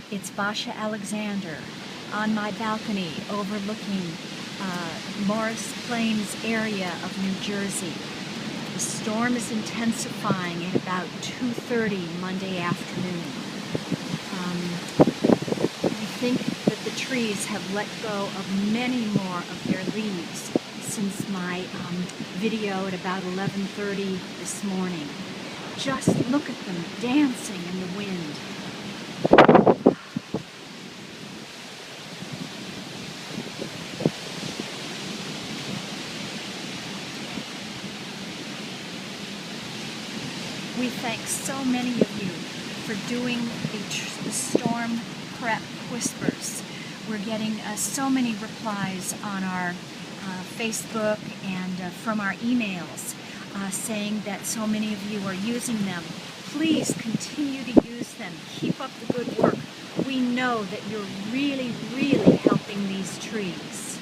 It's Basia Alexander on my balcony overlooking Morris Plains area of New Jersey. The storm is intensifying at about 2:30 Monday afternoon. I think that the trees have let go of many more of their leaves since my video at about 11:30 this morning. Just look at them dancing in the wind. We thank so many of you for doing the storm prep whispers. We're getting so many replies on our Facebook and from our emails saying that so many of you are using them. Please continue to use them. Keep up the good work. We know that you're really, really helping these trees.